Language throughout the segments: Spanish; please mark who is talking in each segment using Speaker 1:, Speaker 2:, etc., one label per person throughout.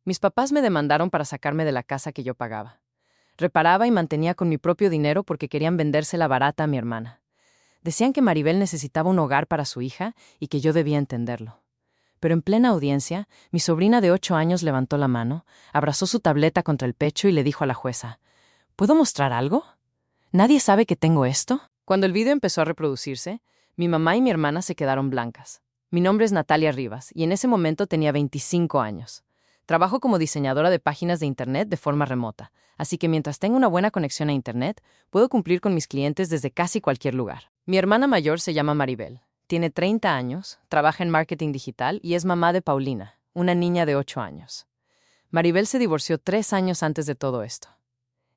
Speaker 1: Mis papás me demandaron para sacarme de la casa que yo pagaba. Reparaba y mantenía con mi propio dinero porque querían vendérsela barata a mi hermana. Decían que Maribel necesitaba un hogar para su hija y que yo debía entenderlo. Pero en plena audiencia, mi sobrina de 8 años levantó la mano, abrazó su tableta contra el pecho y le dijo a la jueza: ¿Puedo mostrar algo? ¿Nadie sabe que tengo esto? Cuando el video empezó a reproducirse, mi mamá y mi hermana se quedaron blancas. Mi nombre es Natalia Rivas y en ese momento tenía 25 años. Trabajo como diseñadora de páginas de Internet de forma remota, así que mientras tenga una buena conexión a Internet, puedo cumplir con mis clientes desde casi cualquier lugar. Mi hermana mayor se llama Maribel. Tiene 30 años, trabaja en marketing digital y es mamá de Paulina, una niña de 8 años. Maribel se divorció 3 años antes de todo esto.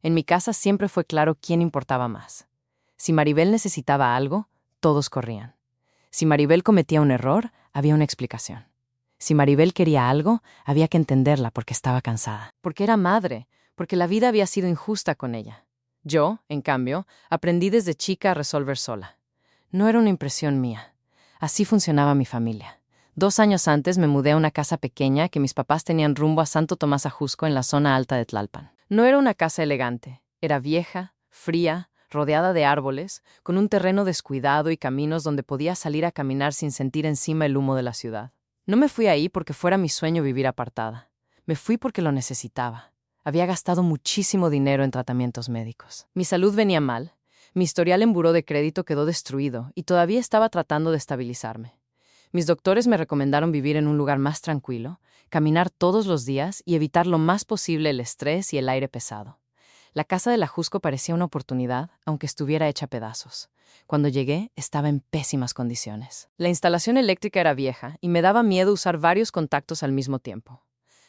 Speaker 1: En mi casa siempre fue claro quién importaba más. Si Maribel necesitaba algo, todos corrían. Si Maribel cometía un error, había una explicación. Si Maribel quería algo, había que entenderla porque estaba cansada. Porque era madre, porque la vida había sido injusta con ella. Yo, en cambio, aprendí desde chica a resolver sola. No era una impresión mía. Así funcionaba mi familia. 2 años antes me mudé a una casa pequeña que mis papás tenían rumbo a Santo Tomás Ajusco en la zona alta de Tlalpan. No era una casa elegante. Era vieja, fría, rodeada de árboles, con un terreno descuidado y caminos donde podía salir a caminar sin sentir encima el humo de la ciudad. No me fui ahí porque fuera mi sueño vivir apartada. Me fui porque lo necesitaba. Había gastado muchísimo dinero en tratamientos médicos. Mi salud venía mal. Mi historial en buró de crédito quedó destruido y todavía estaba tratando de estabilizarme. Mis doctores me recomendaron vivir en un lugar más tranquilo, caminar todos los días y evitar lo más posible el estrés y el aire pesado. La casa del Ajusco parecía una oportunidad, aunque estuviera hecha a pedazos. Cuando llegué, estaba en pésimas condiciones. La instalación eléctrica era vieja y me daba miedo usar varios contactos al mismo tiempo.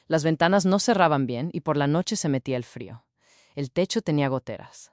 Speaker 1: Las ventanas no cerraban bien y por la noche se metía el frío. El techo tenía goteras.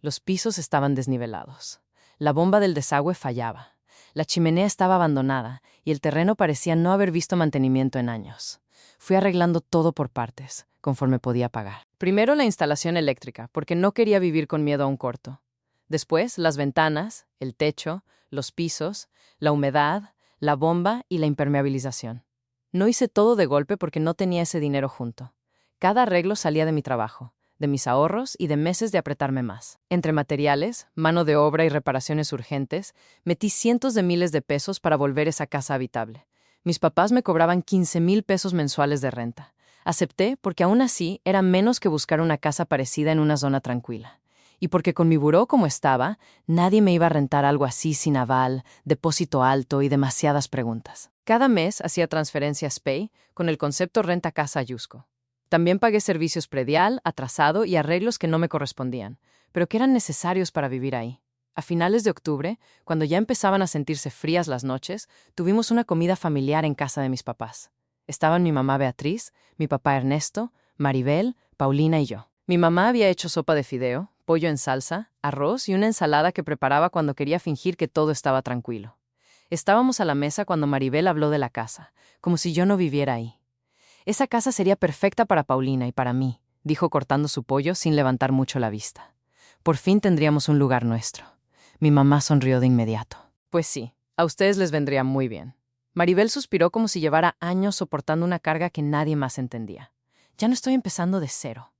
Speaker 1: Los pisos estaban desnivelados. La bomba del desagüe fallaba. La chimenea estaba abandonada y el terreno parecía no haber visto mantenimiento en años. Fui arreglando todo por partes, conforme podía pagar. Primero la instalación eléctrica, porque no quería vivir con miedo a un corto. Después, las ventanas, el techo, los pisos, la humedad, la bomba y la impermeabilización. No hice todo de golpe porque no tenía ese dinero junto. Cada arreglo salía de mi trabajo, de mis ahorros y de meses de apretarme más. Entre materiales, mano de obra y reparaciones urgentes, metí cientos de miles de pesos para volver esa casa habitable. Mis papás me cobraban 15,000 pesos mensuales de renta. Acepté porque aún así era menos que buscar una casa parecida en una zona tranquila. Y porque con mi buró como estaba, nadie me iba a rentar algo así sin aval, depósito alto y demasiadas preguntas. Cada mes hacía transferencias Pay con el concepto renta casa Ayusco. También pagué servicios predial, atrasado y arreglos que no me correspondían, pero que eran necesarios para vivir ahí. A finales de octubre, cuando ya empezaban a sentirse frías las noches, tuvimos una comida familiar en casa de mis papás. Estaban mi mamá Beatriz, mi papá Ernesto, Maribel, Paulina y yo. Mi mamá había hecho sopa de fideo, pollo en salsa, arroz y una ensalada que preparaba cuando quería fingir que todo estaba tranquilo. Estábamos a la mesa cuando Maribel habló de la casa, como si yo no viviera ahí. Esa casa sería perfecta para Paulina y para mí, dijo cortando su pollo sin levantar mucho la vista. Por fin tendríamos un lugar nuestro. Mi mamá sonrió de inmediato. Pues sí, a ustedes les vendría muy bien. Maribel suspiró como si llevara años soportando una carga que nadie más entendía. Ya no estoy empezando de cero.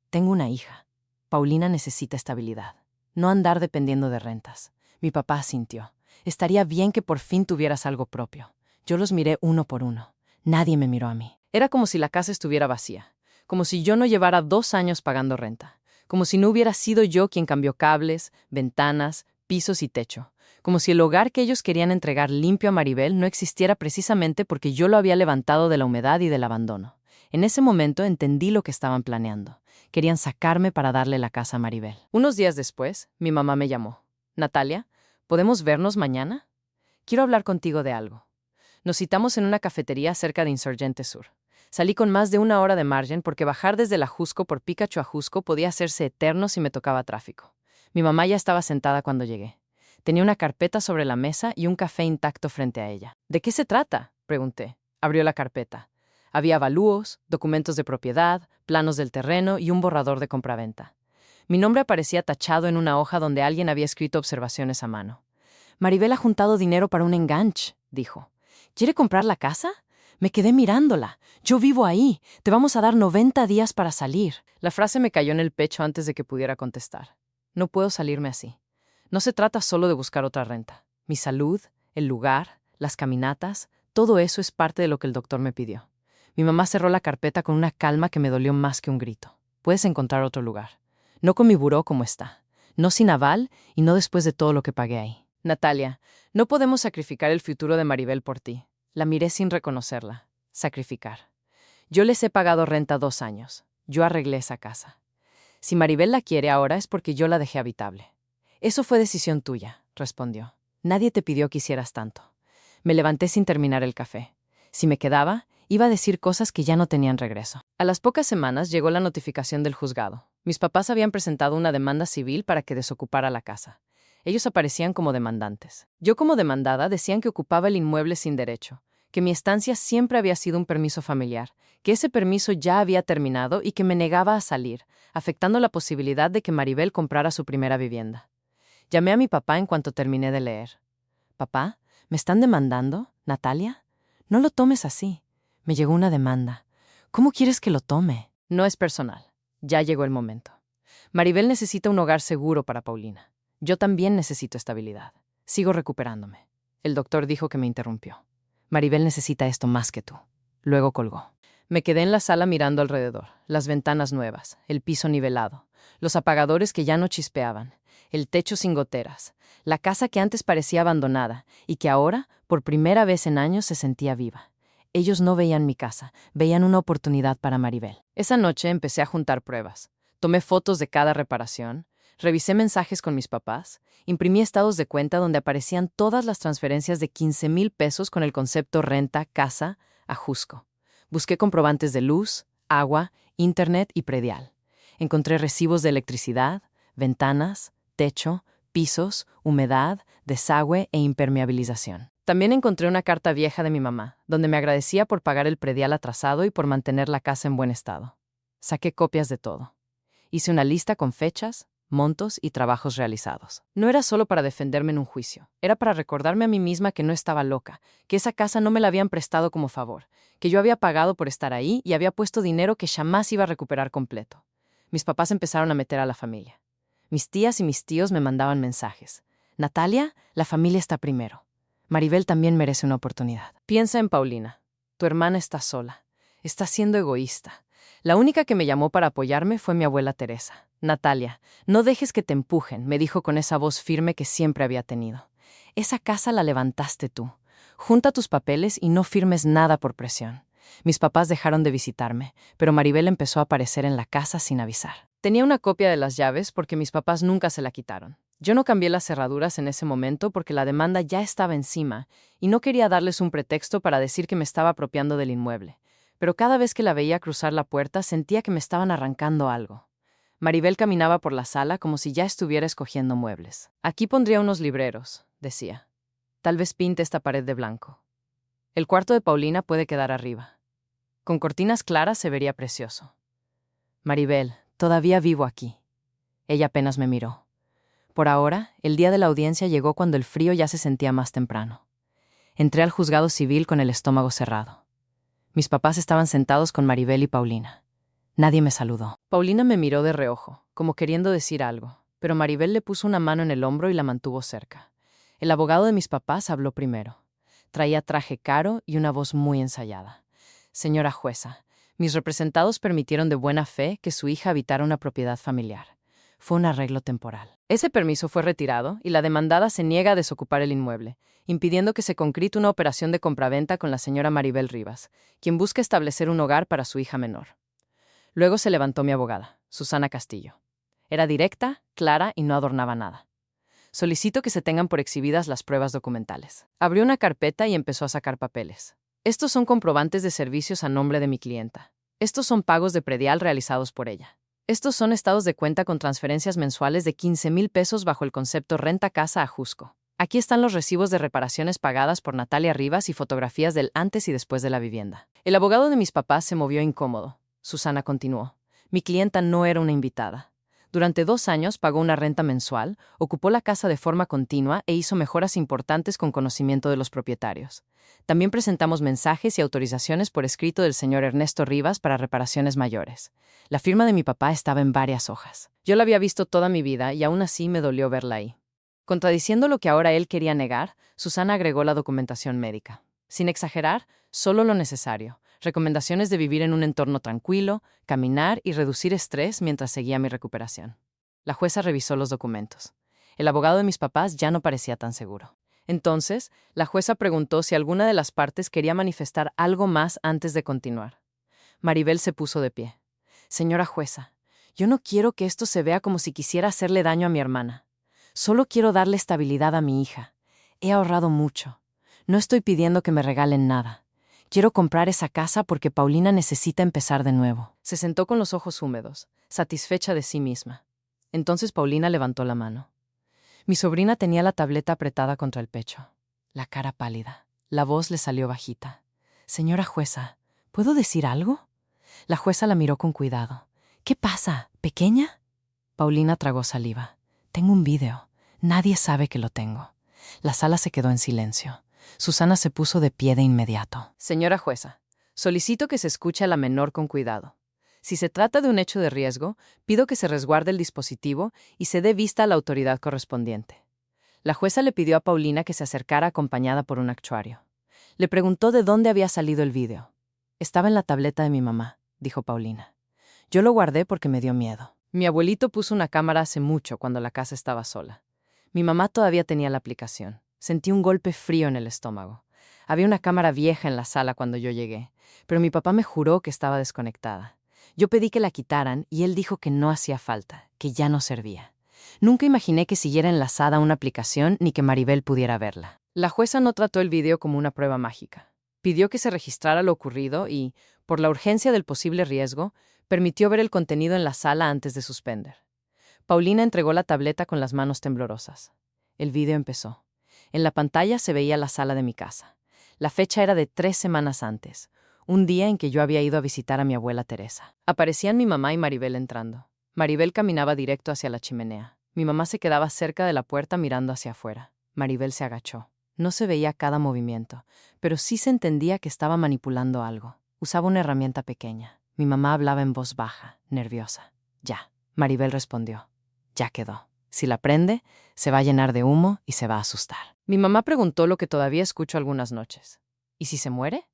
Speaker 1: Tengo una hija. Paulina necesita estabilidad. No andar dependiendo de rentas. Mi papá asintió. Estaría bien que por fin tuvieras algo propio. Yo los miré uno por uno. Nadie me miró a mí. Era como si la casa estuviera vacía. Como si yo no llevara 2 años pagando renta. Como si no hubiera sido yo quien cambió cables, ventanas, pisos y techo. Como si el hogar que ellos querían entregar limpio a Maribel no existiera precisamente porque yo lo había levantado de la humedad y del abandono. En ese momento entendí lo que estaban planeando. Querían sacarme para darle la casa a Maribel. Unos días después, mi mamá me llamó. Natalia, ¿podemos vernos mañana? Quiero hablar contigo de algo. Nos citamos en una cafetería cerca de Insurgente Sur. Salí con más de 1 hora de margen porque bajar desde el Ajusco por Picacho a Ajusco podía hacerse eterno si me tocaba tráfico. Mi mamá ya estaba sentada cuando llegué. Tenía una carpeta sobre la mesa y un café intacto frente a ella. ¿De qué se trata?, pregunté. Abrió la carpeta. Había avalúos, documentos de propiedad, planos del terreno y un borrador de compraventa. Mi nombre aparecía tachado en una hoja donde alguien había escrito observaciones a mano. Maribel ha juntado dinero para un enganche, dijo. ¿Quiere comprar la casa? Me quedé mirándola. Yo vivo ahí. Te vamos a dar 90 días para salir. La frase me cayó en el pecho antes de que pudiera contestar. No puedo salirme así. No se trata solo de buscar otra renta. Mi salud, el lugar, las caminatas, todo eso es parte de lo que el doctor me pidió. Mi mamá cerró la carpeta con una calma que me dolió más que un grito. Puedes encontrar otro lugar. No con mi buró como está. No sin aval y no después de todo lo que pagué ahí. Natalia, no podemos sacrificar el futuro de Maribel por ti. La miré sin reconocerla. Sacrificar. Yo les he pagado renta 2 años. Yo arreglé esa casa. Si Maribel la quiere ahora es porque yo la dejé habitable. Eso fue decisión tuya, respondió. Nadie te pidió que hicieras tanto. Me levanté sin terminar el café. Si me quedaba, iba a decir cosas que ya no tenían regreso. A las pocas semanas llegó la notificación del juzgado. Mis papás habían presentado una demanda civil para que desocupara la casa. Ellos aparecían como demandantes. Yo como demandada decían que ocupaba el inmueble sin derecho, que mi estancia siempre había sido un permiso familiar, que ese permiso ya había terminado y que me negaba a salir, afectando la posibilidad de que Maribel comprara su primera vivienda. Llamé a mi papá en cuanto terminé de leer. «Papá, ¿me están demandando, Natalia? No lo tomes así. Me llegó una demanda. ¿Cómo quieres que lo tome?» No es personal. Ya llegó el momento. Maribel necesita un hogar seguro para Paulina. Yo también necesito estabilidad. Sigo recuperándome. El doctor dijo que me interrumpió. Maribel necesita esto más que tú. Luego colgó. Me quedé en la sala mirando alrededor. Las ventanas nuevas, el piso nivelado, los apagadores que ya no chispeaban, el techo sin goteras, la casa que antes parecía abandonada y que ahora, por primera vez en años, se sentía viva. Ellos no veían mi casa, veían una oportunidad para Maribel. Esa noche empecé a juntar pruebas. Tomé fotos de cada reparación, revisé mensajes con mis papás, imprimí estados de cuenta donde aparecían todas las transferencias de 15,000 pesos con el concepto renta, casa, a Jusco. Busqué comprobantes de luz, agua, internet y predial. Encontré recibos de electricidad, ventanas, techo, pisos, humedad, desagüe e impermeabilización. También encontré una carta vieja de mi mamá, donde me agradecía por pagar el predial atrasado y por mantener la casa en buen estado. Saqué copias de todo. Hice una lista con fechas, montos y trabajos realizados. No era solo para defenderme en un juicio, era para recordarme a mí misma que no estaba loca, que esa casa no me la habían prestado como favor, que yo había pagado por estar ahí y había puesto dinero que jamás iba a recuperar completo. Mis papás empezaron a meter a la familia. Mis tías y mis tíos me mandaban mensajes. Natalia, la familia está primero. Maribel también merece una oportunidad. Piensa en Paulina. Tu hermana está sola. Está siendo egoísta. La única que me llamó para apoyarme fue mi abuela Teresa. Natalia, no dejes que te empujen, me dijo con esa voz firme que siempre había tenido. Esa casa la levantaste tú. Junta tus papeles y no firmes nada por presión. Mis papás dejaron de visitarme, pero Maribel empezó a aparecer en la casa sin avisar. Tenía una copia de las llaves porque mis papás nunca se la quitaron. Yo no cambié las cerraduras en ese momento porque la demanda ya estaba encima y no quería darles un pretexto para decir que me estaba apropiando del inmueble. Pero cada vez que la veía cruzar la puerta sentía que me estaban arrancando algo. Maribel caminaba por la sala como si ya estuviera escogiendo muebles. Aquí pondría unos libreros, decía. Tal vez pinte esta pared de blanco. El cuarto de Paulina puede quedar arriba. Con cortinas claras se vería precioso. Maribel, todavía vivo aquí. Ella apenas me miró. Por ahora, el día de la audiencia llegó cuando el frío ya se sentía más temprano. Entré al juzgado civil con el estómago cerrado. Mis papás estaban sentados con Maribel y Paulina. Nadie me saludó. Paulina me miró de reojo, como queriendo decir algo, pero Maribel le puso una mano en el hombro y la mantuvo cerca. El abogado de mis papás habló primero. Traía traje caro y una voz muy ensayada. Señora jueza, mis representados permitieron de buena fe que su hija habitara una propiedad familiar. Fue un arreglo temporal. Ese permiso fue retirado y la demandada se niega a desocupar el inmueble, impidiendo que se concrete una operación de compraventa con la señora Maribel Rivas, quien busca establecer un hogar para su hija menor. Luego se levantó mi abogada, Susana Castillo. Era directa, clara y no adornaba nada. Solicito que se tengan por exhibidas las pruebas documentales. Abrió una carpeta y empezó a sacar papeles. Estos son comprobantes de servicios a nombre de mi clienta. Estos son pagos de predial realizados por ella. Estos son estados de cuenta con transferencias mensuales de 15,000 pesos bajo el concepto renta casa a Jusco. Aquí están los recibos de reparaciones pagadas por Natalia Rivas y fotografías del antes y después de la vivienda. El abogado de mis papás se movió incómodo. Susana continuó. Mi clienta no era una invitada. Durante 2 años pagó una renta mensual, ocupó la casa de forma continua e hizo mejoras importantes con conocimiento de los propietarios. También presentamos mensajes y autorizaciones por escrito del señor Ernesto Rivas para reparaciones mayores. La firma de mi papá estaba en varias hojas. Yo la había visto toda mi vida y aún así me dolió verla ahí. Contradiciendo lo que ahora él quería negar, Susana agregó la documentación médica. Sin exagerar, solo lo necesario. Recomendaciones de vivir en un entorno tranquilo, caminar y reducir estrés mientras seguía mi recuperación. La jueza revisó los documentos. El abogado de mis papás ya no parecía tan seguro. Entonces, la jueza preguntó si alguna de las partes quería manifestar algo más antes de continuar. Maribel se puso de pie. Señora jueza, yo no quiero que esto se vea como si quisiera hacerle daño a mi hermana. Solo quiero darle estabilidad a mi hija. He ahorrado mucho. No estoy pidiendo que me regalen nada. Quiero comprar esa casa porque Paulina necesita empezar de nuevo. Se sentó con los ojos húmedos, satisfecha de sí misma. Entonces Paulina levantó la mano. Mi sobrina tenía la tableta apretada contra el pecho, la cara pálida. La voz le salió bajita. Señora jueza, ¿puedo decir algo? La jueza la miró con cuidado. ¿Qué pasa, pequeña? Paulina tragó saliva. Tengo un vídeo. Nadie sabe que lo tengo. La sala se quedó en silencio. Susana se puso de pie de inmediato. Señora jueza, solicito que se escuche a la menor con cuidado. Si se trata de un hecho de riesgo, pido que se resguarde el dispositivo y se dé vista a la autoridad correspondiente. La jueza le pidió a Paulina que se acercara acompañada por un actuario. Le preguntó de dónde había salido el vídeo. Estaba en la tableta de mi mamá, dijo Paulina. Yo lo guardé porque me dio miedo. Mi abuelito puso una cámara hace mucho cuando la casa estaba sola. Mi mamá todavía tenía la aplicación. Sentí un golpe frío en el estómago. Había una cámara vieja en la sala cuando yo llegué, pero mi papá me juró que estaba desconectada. Yo pedí que la quitaran y él dijo que no hacía falta, que ya no servía. Nunca imaginé que siguiera enlazada a una aplicación ni que Maribel pudiera verla. La jueza no trató el video como una prueba mágica. Pidió que se registrara lo ocurrido y, por la urgencia del posible riesgo, permitió ver el contenido en la sala antes de suspender. Paulina entregó la tableta con las manos temblorosas. El video empezó. En la pantalla se veía la sala de mi casa. La fecha era de 3 semanas antes, un día en que yo había ido a visitar a mi abuela Teresa. Aparecían mi mamá y Maribel entrando. Maribel caminaba directo hacia la chimenea. Mi mamá se quedaba cerca de la puerta mirando hacia afuera. Maribel se agachó. No se veía cada movimiento, pero sí se entendía que estaba manipulando algo. Usaba una herramienta pequeña. Mi mamá hablaba en voz baja, nerviosa. Ya. Maribel respondió. Ya quedó. Si la prende, se va a llenar de humo y se va a asustar. Mi mamá preguntó lo que todavía escucho algunas noches. ¿Y si se muere?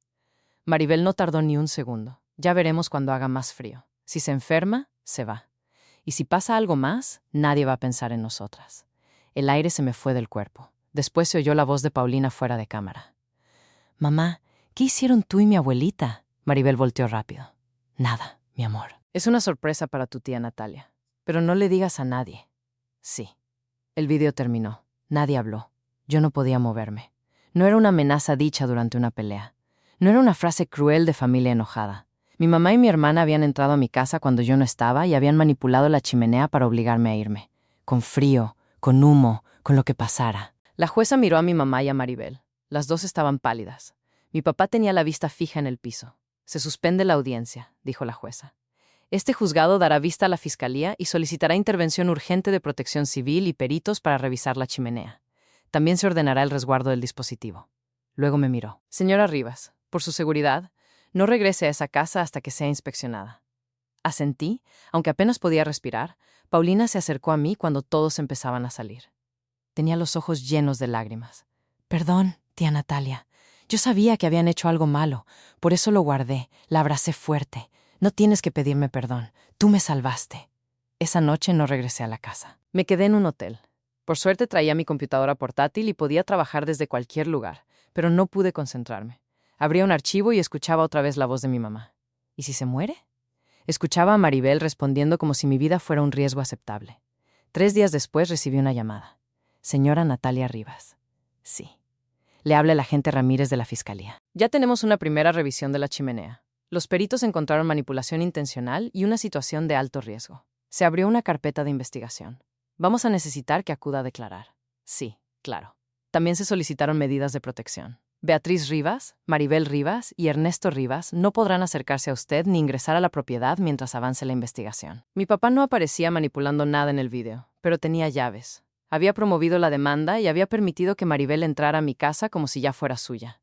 Speaker 1: Maribel no tardó ni un segundo. Ya veremos cuando haga más frío. Si se enferma, se va. Y si pasa algo más, nadie va a pensar en nosotras. El aire se me fue del cuerpo. Después se oyó la voz de Paulina fuera de cámara. Mamá, ¿qué hicieron tú y mi abuelita? Maribel volteó rápido. Nada, mi amor. Es una sorpresa para tu tía Natalia. Pero no le digas a nadie. Sí. El video terminó. Nadie habló. Yo no podía moverme. No era una amenaza dicha durante una pelea. No era una frase cruel de familia enojada. Mi mamá y mi hermana habían entrado a mi casa cuando yo no estaba y habían manipulado la chimenea para obligarme a irme. Con frío, con humo, con lo que pasara. La jueza miró a mi mamá y a Maribel. Las dos estaban pálidas. Mi papá tenía la vista fija en el piso. Se suspende la audiencia, dijo la jueza. Este juzgado dará vista a la fiscalía y solicitará intervención urgente de protección civil y peritos para revisar la chimenea. También se ordenará el resguardo del dispositivo. Luego me miró. Señora Rivas, por su seguridad, no regrese a esa casa hasta que sea inspeccionada. Asentí, aunque apenas podía respirar. Paulina se acercó a mí cuando todos empezaban a salir. Tenía los ojos llenos de lágrimas. Perdón, tía Natalia. Yo sabía que habían hecho algo malo, por eso lo guardé, la abracé fuerte. No tienes que pedirme perdón, tú me salvaste. Esa noche no regresé a la casa. Me quedé en un hotel. Por suerte traía mi computadora portátil y podía trabajar desde cualquier lugar, pero no pude concentrarme. Abría un archivo y escuchaba otra vez la voz de mi mamá. ¿Y si se muere? Escuchaba a Maribel respondiendo como si mi vida fuera un riesgo aceptable. 3 días después recibí una llamada. Señora Natalia Rivas. Sí. Le habla el agente Ramírez de la Fiscalía. Ya tenemos una primera revisión de la chimenea. Los peritos encontraron manipulación intencional y una situación de alto riesgo. Se abrió una carpeta de investigación. Vamos a necesitar que acuda a declarar. Sí, claro. También se solicitaron medidas de protección. Beatriz Rivas, Maribel Rivas y Ernesto Rivas no podrán acercarse a usted ni ingresar a la propiedad mientras avance la investigación. Mi papá no aparecía manipulando nada en el video, pero tenía llaves. Había promovido la demanda y había permitido que Maribel entrara a mi casa como si ya fuera suya.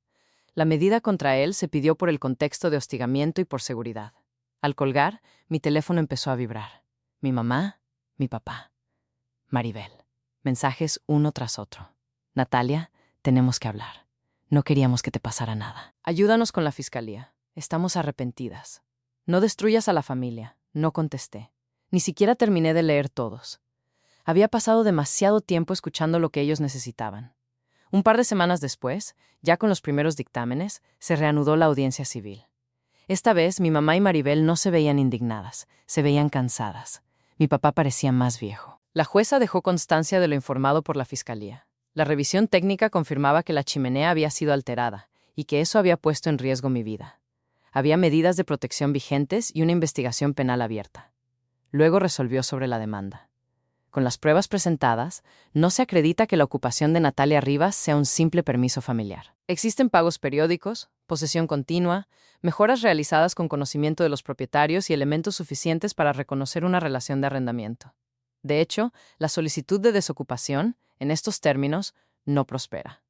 Speaker 1: La medida contra él se pidió por el contexto de hostigamiento y por seguridad. Al colgar, mi teléfono empezó a vibrar. Mi mamá, mi papá. Maribel. Mensajes uno tras otro. Natalia, tenemos que hablar. No queríamos que te pasara nada. Ayúdanos con la fiscalía. Estamos arrepentidas. No destruyas a la familia. No contesté. Ni siquiera terminé de leer todos. Había pasado demasiado tiempo escuchando lo que ellos necesitaban. Un par de semanas después, ya con los primeros dictámenes, se reanudó la audiencia civil. Esta vez, mi mamá y Maribel no se veían indignadas, se veían cansadas. Mi papá parecía más viejo. La jueza dejó constancia de lo informado por la fiscalía. La revisión técnica confirmaba que la chimenea había sido alterada y que eso había puesto en riesgo mi vida. Había medidas de protección vigentes y una investigación penal abierta. Luego resolvió sobre la demanda. Con las pruebas presentadas, no se acredita que la ocupación de Natalia Rivas sea un simple permiso familiar. Existen pagos periódicos, posesión continua, mejoras realizadas con conocimiento de los propietarios y elementos suficientes para reconocer una relación de arrendamiento. De hecho, la solicitud de desocupación, en estos términos, no prospera.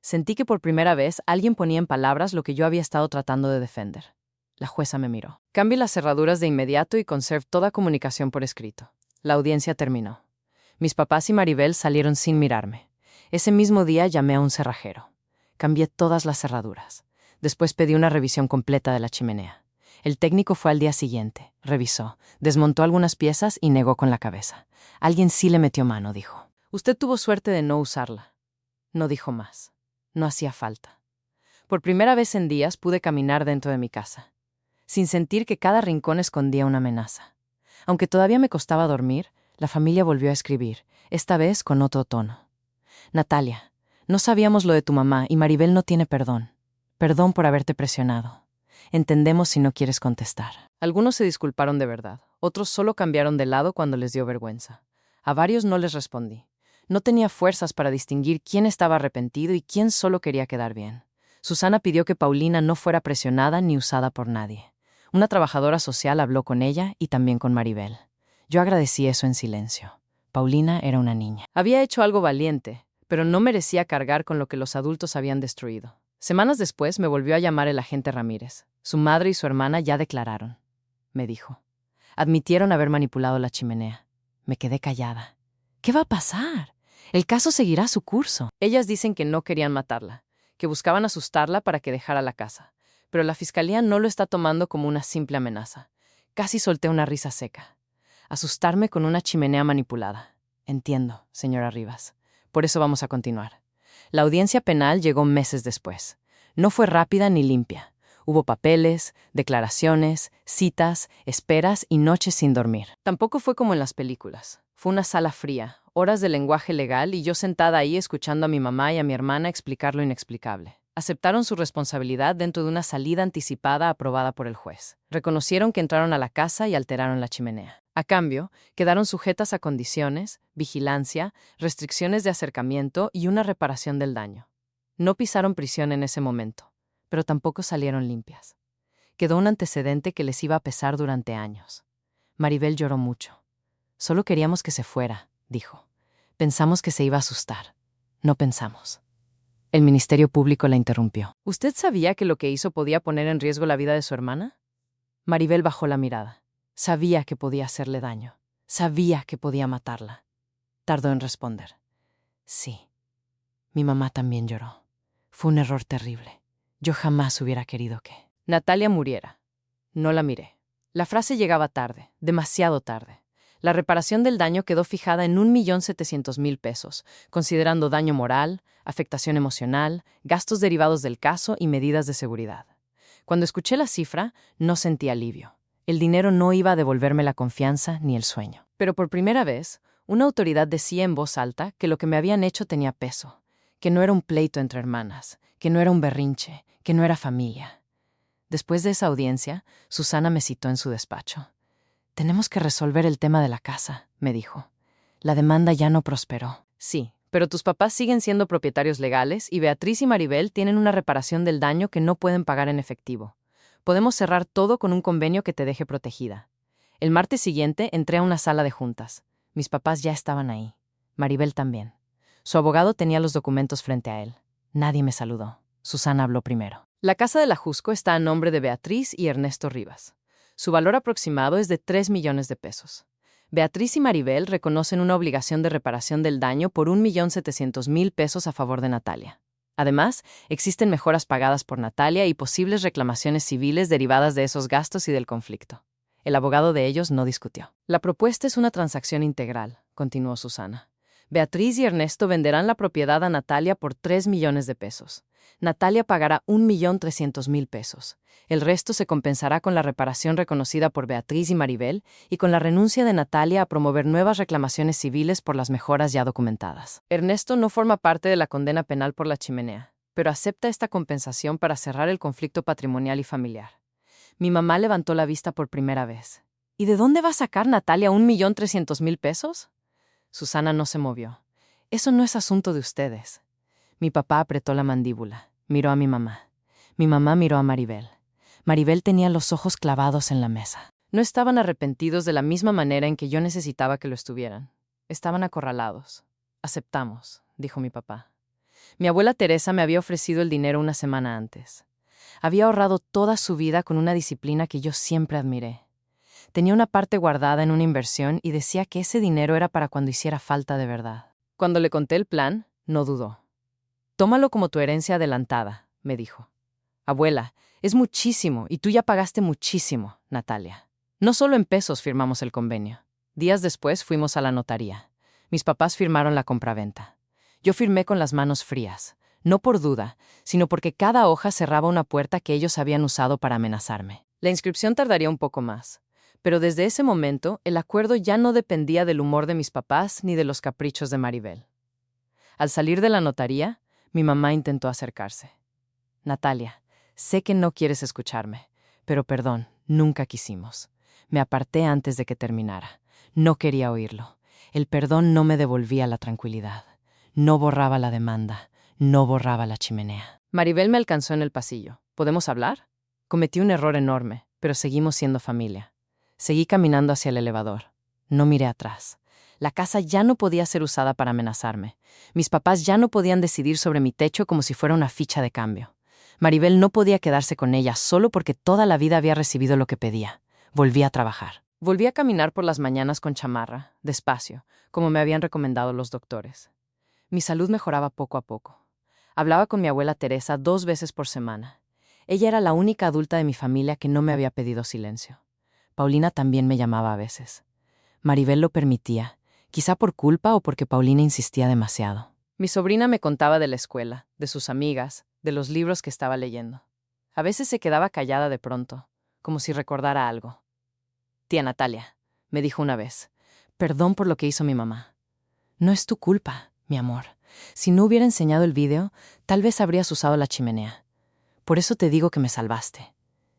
Speaker 1: Sentí que por primera vez alguien ponía en palabras lo que yo había estado tratando de defender. La jueza me miró. Cambie las cerraduras de inmediato y conserve toda comunicación por escrito. La audiencia terminó. Mis papás y Maribel salieron sin mirarme. Ese mismo día llamé a un cerrajero. Cambié todas las cerraduras. Después pedí una revisión completa de la chimenea. El técnico fue al día siguiente, revisó, desmontó algunas piezas y negó con la cabeza. Alguien sí le metió mano, dijo. Usted tuvo suerte de no usarla. No dijo más. No hacía falta. Por primera vez en días pude caminar dentro de mi casa, sin sentir que cada rincón escondía una amenaza. Aunque todavía me costaba dormir, la familia volvió a escribir, esta vez con otro tono. Natalia, no sabíamos lo de tu mamá y Maribel no tiene perdón. Perdón por haberte presionado. Entendemos si no quieres contestar. Algunos se disculparon de verdad, otros solo cambiaron de lado cuando les dio vergüenza. A varios no les respondí. No tenía fuerzas para distinguir quién estaba arrepentido y quién solo quería quedar bien. Susana pidió que Paulina no fuera presionada ni usada por nadie. Una trabajadora social habló con ella y también con Maribel. Yo agradecí eso en silencio. Paulina era una niña. Había hecho algo valiente, pero no merecía cargar con lo que los adultos habían destruido. Semanas después me volvió a llamar el agente Ramírez. Su madre y su hermana ya declararon, me dijo. Admitieron haber manipulado la chimenea. Me quedé callada. ¿Qué va a pasar? El caso seguirá su curso. Ellas dicen que no querían matarla, que buscaban asustarla para que dejara la casa. Pero la fiscalía no lo está tomando como una simple amenaza. Casi solté una risa seca. Asustarme con una chimenea manipulada. Entiendo, señora Rivas. Por eso vamos a continuar. La audiencia penal llegó meses después. No fue rápida ni limpia. Hubo papeles, declaraciones, citas, esperas y noches sin dormir. Tampoco fue como en las películas. Fue una sala fría, horas de lenguaje legal y yo sentada ahí escuchando a mi mamá y a mi hermana explicar lo inexplicable. Aceptaron su responsabilidad dentro de una salida anticipada aprobada por el juez. Reconocieron que entraron a la casa y alteraron la chimenea. A cambio, quedaron sujetas a condiciones, vigilancia, restricciones de acercamiento y una reparación del daño. No pisaron prisión en ese momento, pero tampoco salieron limpias. Quedó un antecedente que les iba a pesar durante años. Maribel lloró mucho. Solo queríamos que se fuera, dijo. Pensamos que se iba a asustar. No pensamos. El Ministerio Público la interrumpió. ¿Usted sabía que lo que hizo podía poner en riesgo la vida de su hermana? Maribel bajó la mirada. Sabía que podía hacerle daño. Sabía que podía matarla. Tardó en responder. Sí. Mi mamá también lloró. Fue un error terrible. Yo jamás hubiera querido que Natalia muriera. No la miré. La frase llegaba tarde, demasiado tarde. La reparación del daño quedó fijada en 1.700.000 pesos, considerando daño moral, afectación emocional, gastos derivados del caso y medidas de seguridad. Cuando escuché la cifra, no sentí alivio. El dinero no iba a devolverme la confianza ni el sueño. Pero por primera vez, una autoridad decía en voz alta que lo que me habían hecho tenía peso, que no era un pleito entre hermanas, que no era un berrinche, que no era familia. Después de esa audiencia, Susana me citó en su despacho. Tenemos que resolver el tema de la casa, me dijo. La demanda ya no prosperó. Sí, pero Pero tus papás siguen siendo propietarios legales y Beatriz y Maribel tienen una reparación del daño que no pueden pagar en efectivo. Podemos cerrar todo con un convenio que te deje protegida. El martes siguiente entré a una sala de juntas. Mis papás ya estaban ahí. Maribel también. Su abogado tenía los documentos frente a él. Nadie me saludó. Susana habló primero. La casa de la Jusco está a nombre de Beatriz y Ernesto Rivas. Su valor aproximado es de 3 millones de pesos. Beatriz y Maribel reconocen una obligación de reparación del daño por 1.700.000 pesos a favor de Natalia. Además, existen mejoras pagadas por Natalia y posibles reclamaciones civiles derivadas de esos gastos y del conflicto. El abogado de ellos no discutió. La propuesta es una transacción integral, continuó Susana. Beatriz y Ernesto venderán la propiedad a Natalia por 3 millones de pesos. Natalia pagará 1.300.000 pesos. El resto se compensará con la reparación reconocida por Beatriz y Maribel y con la renuncia de Natalia a promover nuevas reclamaciones civiles por las mejoras ya documentadas. Ernesto no forma parte de la condena penal por la chimenea, pero acepta esta compensación para cerrar el conflicto patrimonial y familiar. Mi mamá levantó la vista por primera vez. ¿Y de dónde va a sacar Natalia 1.300.000 pesos? Susana no se movió. Eso no es asunto de ustedes. Mi papá apretó la mandíbula. Miró a mi mamá. Mi mamá miró a Maribel. Maribel tenía los ojos clavados en la mesa. No estaban arrepentidos de la misma manera en que yo necesitaba que lo estuvieran. Estaban acorralados. Aceptamos, dijo mi papá. Mi abuela Teresa me había ofrecido el dinero una semana antes. Había ahorrado toda su vida con una disciplina que yo siempre admiré. Tenía una parte guardada en una inversión y decía que ese dinero era para cuando hiciera falta de verdad. Cuando le conté el plan, no dudó. Tómalo como tu herencia adelantada, me dijo. Abuela, es muchísimo y tú ya pagaste muchísimo, Natalia. No solo en pesos firmamos el convenio. Días después fuimos a la notaría. Mis papás firmaron la compraventa. Yo firmé con las manos frías, no por duda, sino porque cada hoja cerraba una puerta que ellos habían usado para amenazarme. La inscripción tardaría un poco más, pero desde ese momento el acuerdo ya no dependía del humor de mis papás ni de los caprichos de Maribel. Al salir de la notaría, mi mamá intentó acercarse. Natalia, sé que no quieres escucharme, pero perdón, nunca quisimos. Me aparté antes de que terminara. No quería oírlo. El perdón no me devolvía la tranquilidad. No borraba la demanda. No borraba la chimenea. Maribel me alcanzó en el pasillo. ¿Podemos hablar? Cometí un error enorme, pero seguimos siendo familia. Seguí caminando hacia el elevador. No miré atrás. La casa ya no podía ser usada para amenazarme. Mis papás ya no podían decidir sobre mi techo como si fuera una ficha de cambio. Maribel no podía quedarse con ella solo porque toda la vida había recibido lo que pedía. Volví a trabajar. Volví a caminar por las mañanas con chamarra, despacio, como me habían recomendado los doctores. Mi salud mejoraba poco a poco. Hablaba con mi abuela Teresa 2 veces por semana. Ella era la única adulta de mi familia que no me había pedido silencio. Paulina también me llamaba a veces. Maribel lo permitía, quizá por culpa o porque Paulina insistía demasiado. Mi sobrina me contaba de la escuela, de sus amigas, de los libros que estaba leyendo. A veces se quedaba callada de pronto, como si recordara algo. Tía Natalia, me dijo una vez, perdón por lo que hizo mi mamá. No es tu culpa, mi amor. Si no hubiera enseñado el vídeo, tal vez habrías usado la chimenea. Por eso te digo que me salvaste.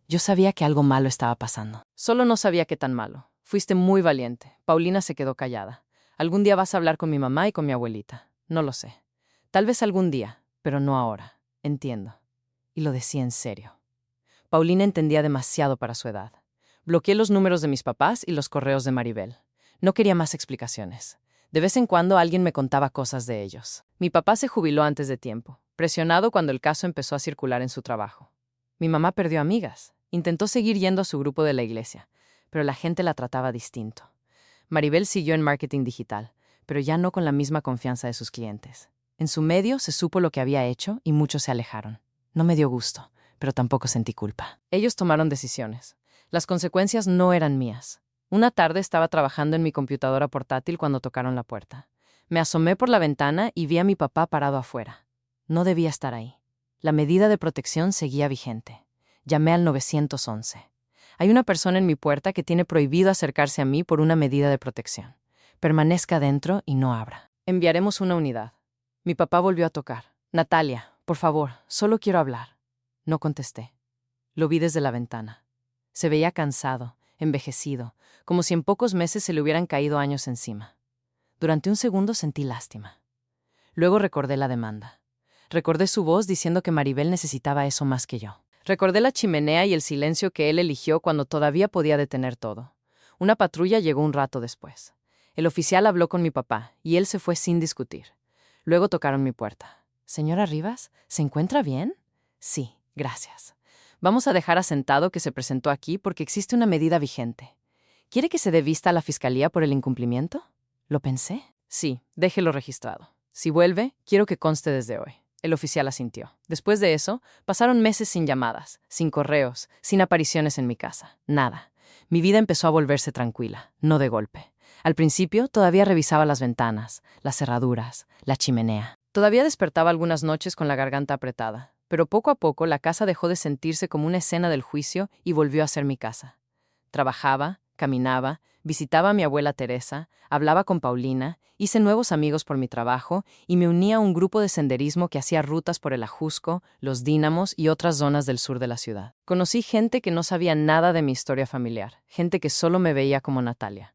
Speaker 1: Yo sabía que algo malo estaba pasando. Solo no sabía qué tan malo. Fuiste muy valiente. Paulina se quedó callada. Algún día vas a hablar con mi mamá y con mi abuelita. No lo sé. Tal vez algún día, pero no ahora. Entiendo. Y lo decía en serio. Paulina entendía demasiado para su edad. Bloqueé los números de mis papás y los correos de Maribel. No quería más explicaciones. De vez en cuando alguien me contaba cosas de ellos. Mi papá se jubiló antes de tiempo, presionado cuando el caso empezó a circular en su trabajo. Mi mamá perdió amigas. Intentó seguir yendo a su grupo de la iglesia, pero la gente la trataba distinto. Maribel siguió en marketing digital, pero ya no con la misma confianza de sus clientes. En su medio se supo lo que había hecho y muchos se alejaron. No me dio gusto, pero tampoco sentí culpa. Ellos tomaron decisiones. Las consecuencias no eran mías. Una tarde estaba trabajando en mi computadora portátil cuando tocaron la puerta. Me asomé por la ventana y vi a mi papá parado afuera. No debía estar ahí. La medida de protección seguía vigente. Llamé al 911. Hay una persona en mi puerta que tiene prohibido acercarse a mí por una medida de protección. Permanezca dentro y no abra. Enviaremos una unidad. Mi papá volvió a tocar. Natalia, por favor, solo quiero hablar. No contesté. Lo vi desde la ventana. Se veía cansado, envejecido, como si en pocos meses se le hubieran caído años encima. Durante un segundo sentí lástima. Luego recordé la demanda. Recordé su voz diciendo que Maribel necesitaba eso más que yo. Recordé la chimenea y el silencio que él eligió cuando todavía podía detener todo. Una patrulla llegó un rato después. El oficial habló con mi papá y él se fue sin discutir. Luego tocaron mi puerta. «Señora Rivas, ¿se encuentra bien?» «Sí, gracias. Vamos a dejar asentado que se presentó aquí porque existe una medida vigente. ¿Quiere que se dé vista a la fiscalía por el incumplimiento?» «¿Lo pensé?» «Sí, déjelo registrado. Si vuelve, quiero que conste desde hoy». El oficial asintió. Después de eso, pasaron meses sin llamadas, sin correos, sin apariciones en mi casa. Nada. Mi vida empezó a volverse tranquila, no de golpe. Al principio, todavía revisaba las ventanas, las cerraduras, la chimenea. Todavía despertaba algunas noches con la garganta apretada, pero poco a poco la casa dejó de sentirse como una escena del juicio y volvió a ser mi casa. Trabajaba, caminaba, visitaba a mi abuela Teresa, hablaba con Paulina, hice nuevos amigos por mi trabajo y me uní a un grupo de senderismo que hacía rutas por el Ajusco, los Dínamos y otras zonas del sur de la ciudad. Conocí gente que no sabía nada de mi historia familiar, gente que solo me veía como Natalia.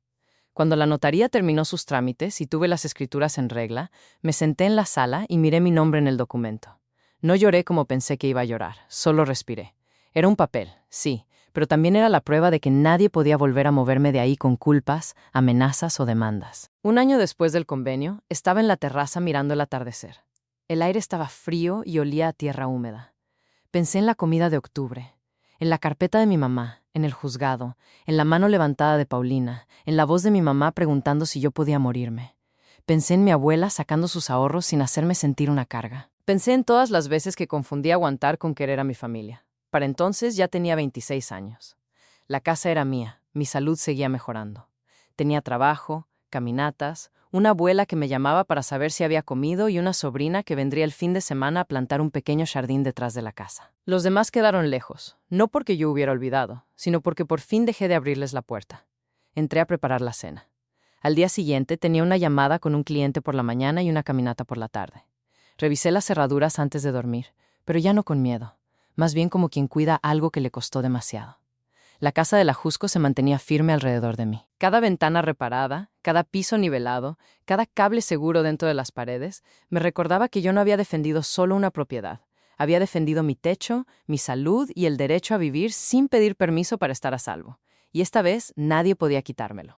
Speaker 1: Cuando la notaría terminó sus trámites y tuve las escrituras en regla, me senté en la sala y miré mi nombre en el documento. No lloré como pensé que iba a llorar, solo respiré. Era un papel, sí, pero también era la prueba de que nadie podía volver a moverme de ahí con culpas, amenazas o demandas. Un año después del convenio, estaba en la terraza mirando el atardecer. El aire estaba frío y olía a tierra húmeda. Pensé en la comida de octubre, en la carpeta de mi mamá, en el juzgado, en la mano levantada de Paulina, en la voz de mi mamá preguntando si yo podía morirme. Pensé en mi abuela sacando sus ahorros sin hacerme sentir una carga. Pensé en todas las veces que confundí aguantar con querer a mi familia. Para entonces ya tenía 26 años. La casa era mía, mi salud seguía mejorando. Tenía trabajo, caminatas, una abuela que me llamaba para saber si había comido y una sobrina que vendría el fin de semana a plantar un pequeño jardín detrás de la casa. Los demás quedaron lejos, no porque yo hubiera olvidado, sino porque por fin dejé de abrirles la puerta. Entré a preparar la cena. Al día siguiente tenía una llamada con un cliente por la mañana y una caminata por la tarde. Revisé las cerraduras antes de dormir, pero ya no con miedo, más bien como quien cuida algo que le costó demasiado. La casa del Ajusco se mantenía firme alrededor de mí. Cada ventana reparada, cada piso nivelado, cada cable seguro dentro de las paredes, me recordaba que yo no había defendido solo una propiedad. Había defendido mi techo, mi salud y el derecho a vivir sin pedir permiso para estar a salvo. Y esta vez nadie podía quitármelo.